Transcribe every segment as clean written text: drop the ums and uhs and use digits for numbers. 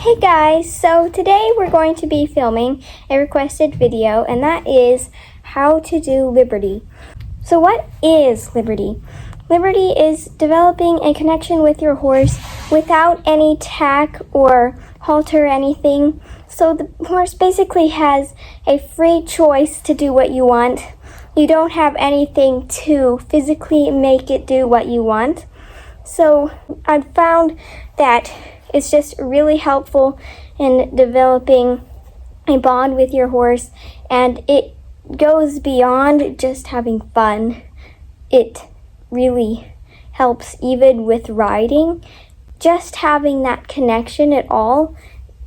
Hey guys, so today we're going to be filming a requested video, and that is how to do Liberty. So what is Liberty? Liberty is developing a connection with your horse without any tack or halter or anything. So the horse basically has a free choice to do what you want. You don't have anything to physically make it do what you want. So I found that it's just really helpful in developing a bond with your horse, and it goes beyond just having fun. It really helps even with riding. Just having that connection at all,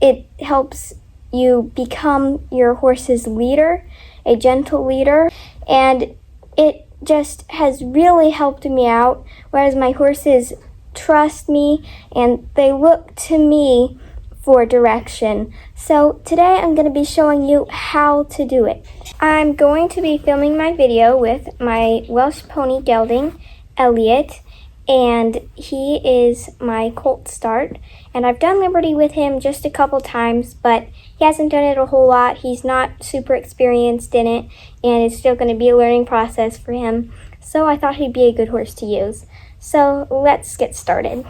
it helps you become your horse's leader, a gentle leader, and it just has really helped me out, whereas my horses trust me and they look to me for direction. So today I'm going to be showing you how to do it. I'm going to be filming my video with my Welsh pony gelding, Elliot, and he is my colt start. And I've done Liberty with him just a couple times, but he hasn't done it a whole lot. He's not super experienced in it, and it's still going to be a learning process for him. So I thought he'd be a good horse to use. So let's get started.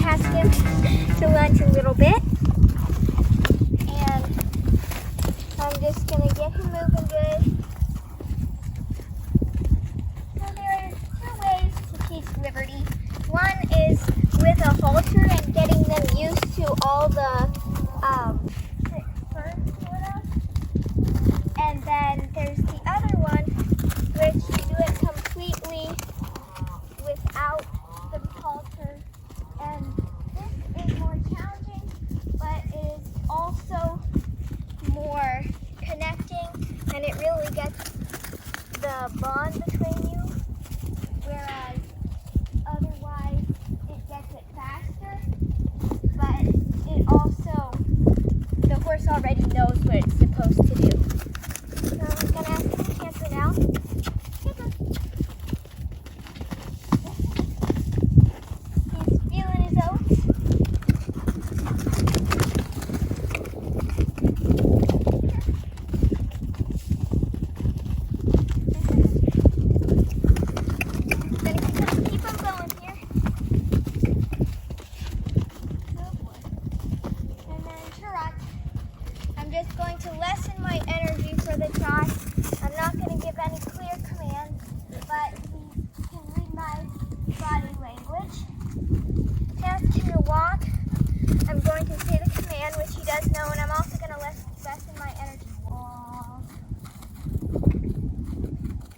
Ask him to lunge a little bit, and I'm just going to get him moving good. So there are two ways to teach Liberty. One is with a halter and getting them used to all the spurs sort of. And then there's the other one, which you do it completely without the halter. And this is more challenging, but it is also more connecting, and it really gets the bond between you, whereas otherwise it gets it faster, but it also, the horse already knows what it's supposed to do. So I'm going to ask him to canter now. Canter. He's feeling his oats. Keep him going here. Good boy. And then trot. I'm just going to lessen my energy for the trot. I'm not going to give any clear commands, but he can read my body language. To ask him to walk, I'm going to say the command, which he does know, and I'm also going to lessen my energy. Walk.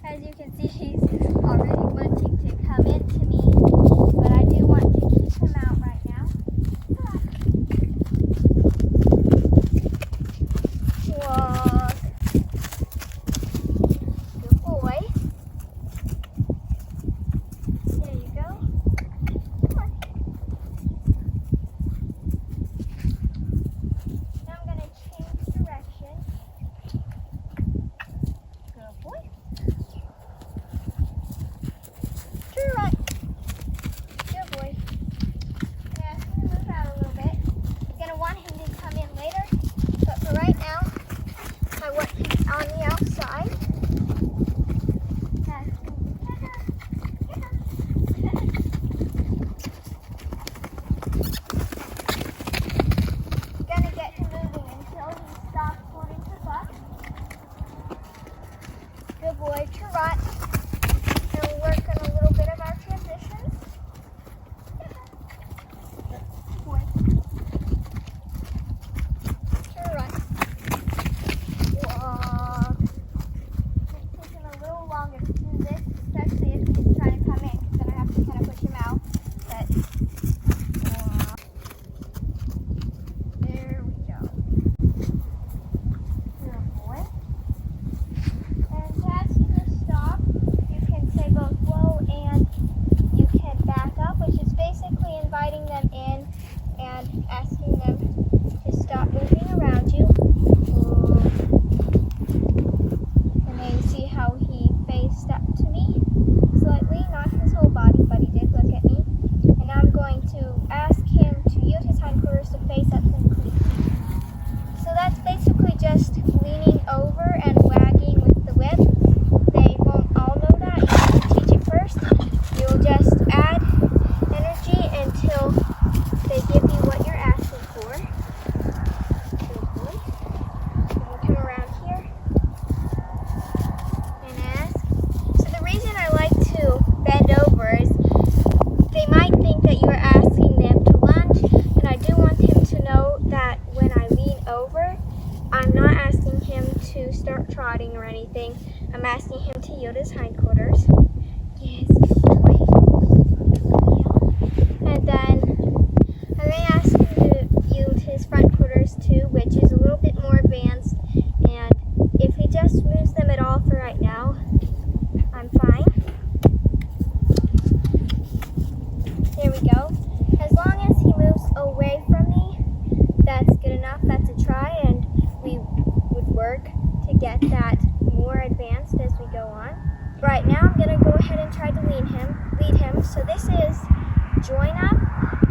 As you can see, he's already wanting to come into me, but I do want to keep him out right now. Walk. Good boy. There you go. Come on. Now I'm I'm not asking him to start trotting or anything. I'm asking him to yield his hindquarters. Yes, good boy. Yeah. And then I may ask him to yield his front quarters too, which is a little bit more advanced. And if he just moves them at all for right now, I'm fine. There we go. As long as he moves away from me, that's good enough. That's a try, and we would work to get that more advanced as we go on. Right now, I'm going to go ahead and try to lead him. So this is join up,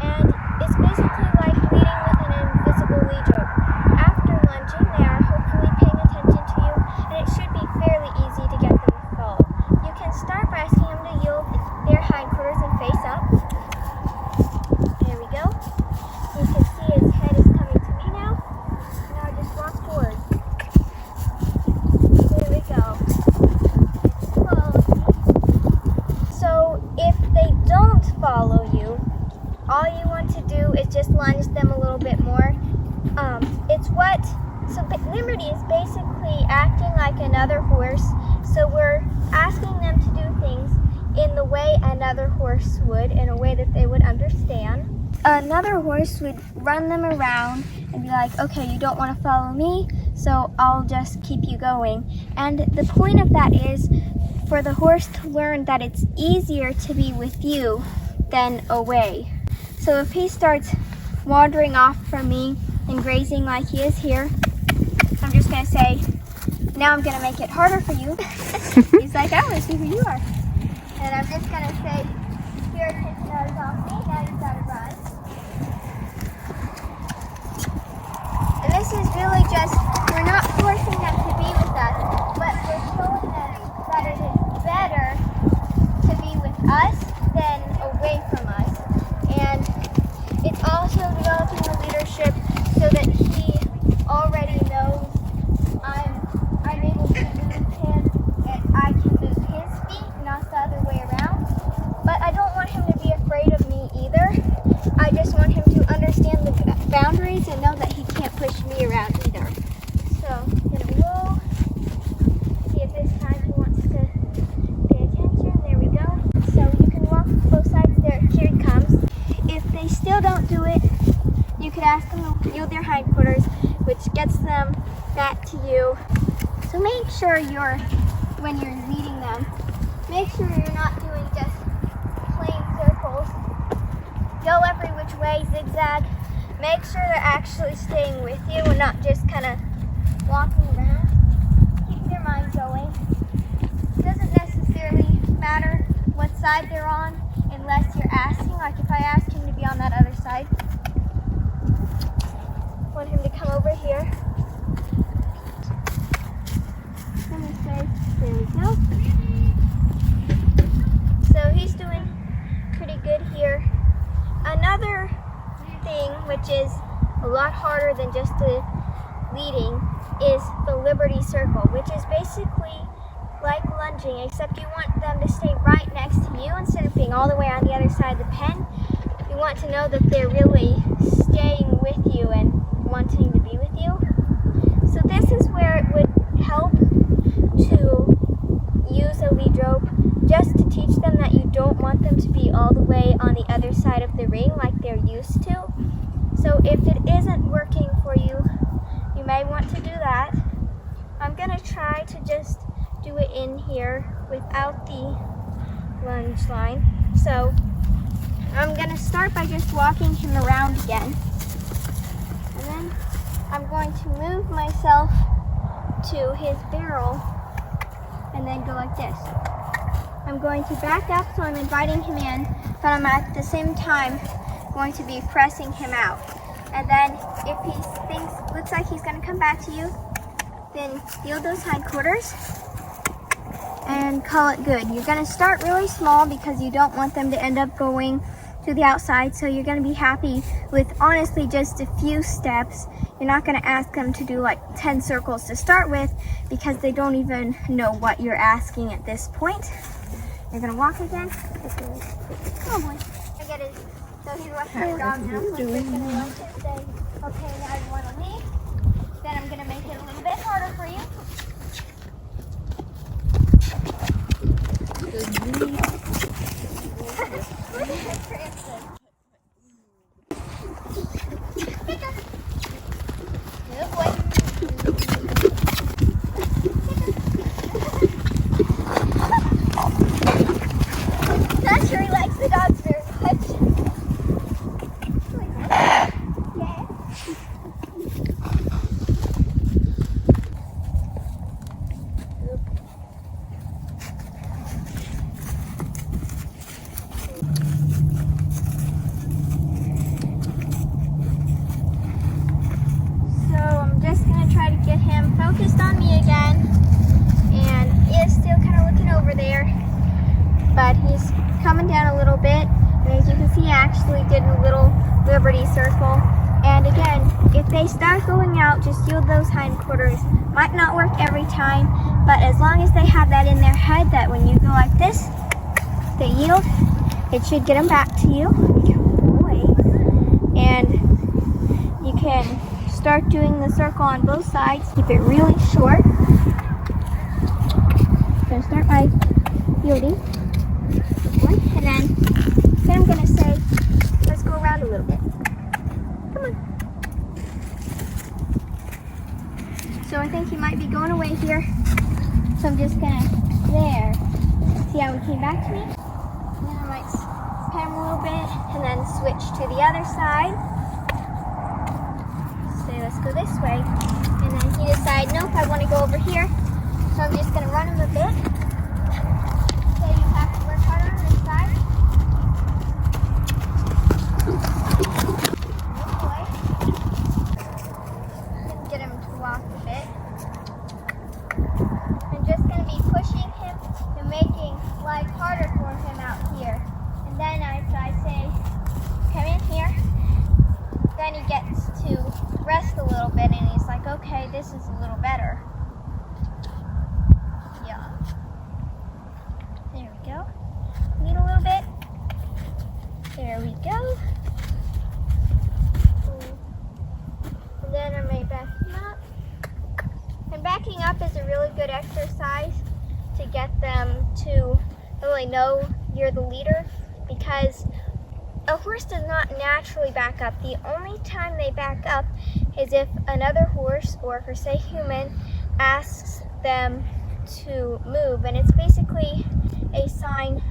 and it's basically like leading with an invisible lead rope. After lunging, they are hopefully paying attention to you, and it should be fairly easy to get them to follow. You can start by asking them to yield their hindquarters and face up. There we go. You can see his head is coming to me now. Now just walk forward. There we go. So if they don't follow you, all you want to do is just lunge them a little bit more. So Liberty is basically acting like another horse. So we're asking them to do things in the way another horse would, in a way that they would understand. Another horse would run them around and be like, okay, you don't want to follow me, so I'll just keep you going. And the point of that is for the horse to learn that it's easier to be with you than away. So if he starts wandering off from me and grazing like he is here, I'm just going to say, now I'm going to make it harder for you. He's like, I want to see who you are. And I'm just going to say, here, take your nose off me, now you've got to run. And this is really just, we're not forcing them to be with us, but we're showing them that it is better to be with us than away from us. And it's also developing the leadership so that he already knows I'm able to move him and I can move his feet, not the other way around. But I don't want him to be afraid of me either. I just want him to understand the boundaries and know that he can't push me around either. So I'm going to roll. See if this time he wants to pay attention. There we go. So you can walk both sides there. Here he comes. If they still don't do it, you could ask them to yield their hindquarters, which gets them back to you. So make sure when you're leading them, make sure you're not doing just plain circles. Go every which way, zigzag. Make sure they're actually staying with you and not just kind of walking around. Keep their mind going. It doesn't necessarily matter what side they're on unless you're asking. Like if I ask him to be on that other side, I want him to come over here. Let me say, there we go. So he's doing pretty good here. Another thing, which is a lot harder than just the leading, is the Liberty Circle, which is basically like lunging, except you want them to stay right next to you instead of being all the way on the other side of the pen. You want to know that they're really staying with you and wanting to be with you. So this is where it would help to use a lead rope just to teach them that you don't want them to be all the way on the other side of the ring like they're used to. So if it isn't working for you, you may want to do that. I'm going to try to just do it in here without the lunge line. So I'm going to start by just walking him around again. And then I'm going to move myself to his barrel and then go like this. I'm going to back up, so I'm inviting him in, but I'm at the same time going to be pressing him out. And then if he looks like he's going to come back to you, then yield those hindquarters and call it good. You're going to start really small because you don't want them to end up going to the outside, so you're going to be happy with honestly just a few steps. You're not going to ask them to do like 10 circles to start with because they don't even know what you're asking at this point. You're going to walk again. Oh boy. I get it. So he's watching the dog now. So I'm just going to watch it say, okay, now you want to leave. Then I'm going to make it focused on me again, and he is still kind of looking over there, but he's coming down a little bit, and as you can see, I actually did a little liberty circle. And again, if they start going out, just yield those hindquarters. Might not work every time, but as long as they have that in their head that when you go like this, they yield, it should get them back to you. Good boy. And you can start doing the circle on both sides. Keep it really short. I'm going to start by yielding. And then I'm going to say, let's go around a little bit. Come on. So I think he might be going away here. So I'm just going to, there. See how he came back to me? And then I might pat him a little bit and then switch to the other side. Say, let's go this way. And then he decides, nope, I want to go over here. So I'm just going to run him a bit. So you have to work harder on this side. Good boy. Get him to walk a bit. I'm just going to be pushing him and making life harder for him out here. And then as I say, come in here, then he gets to rest a little bit and he's like, okay, this is a little better. Yeah. There we go. Need a little bit. There we go. And then I may back him up. And backing up is a really good exercise to get them to really know you're the leader, because a horse does not naturally back up. The only time they back up is if another horse, or per se human, asks them to move, and it's basically a sign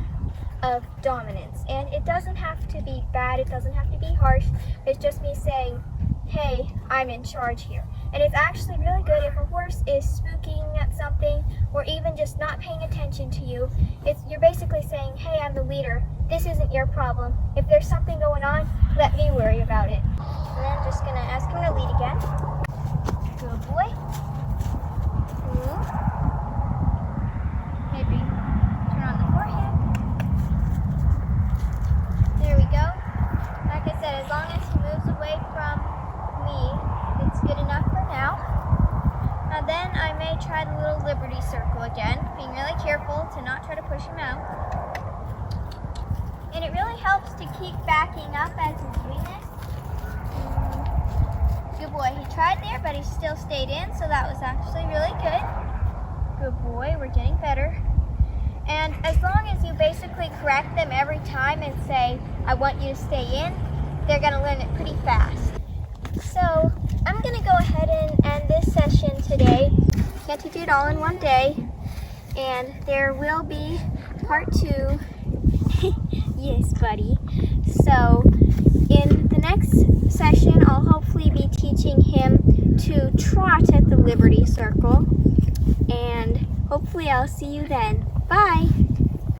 of dominance. And it doesn't have to be bad, it doesn't have to be harsh, it's just me saying, hey, I'm in charge here. And it's actually really good if a horse is spooking at something or even just not paying attention to you. You're basically saying, hey, I'm the leader. This isn't your problem. If there's something going on, let me worry about it. And then I'm just going to ask him to lead again. Good boy. Maybe turn on the forehead. There we go. Like I said, as long as he moves away from me, it's good enough for now. Now then I may try the little liberty circle again, being really careful to not try to push him out. And it really helps to keep backing up as he's doing this. Good boy. He tried there, but he still stayed in, so that was actually really good. Good boy. We're getting better. And as long as you basically correct them every time and say, I want you to stay in, they're going to learn it pretty fast. So I'm going to go ahead and end this session today. Can't teach it all in one day. And there will be part 2. Yes, buddy. So in the next session, I'll hopefully be teaching him to trot at the Liberty Circle. And hopefully I'll see you then. Bye!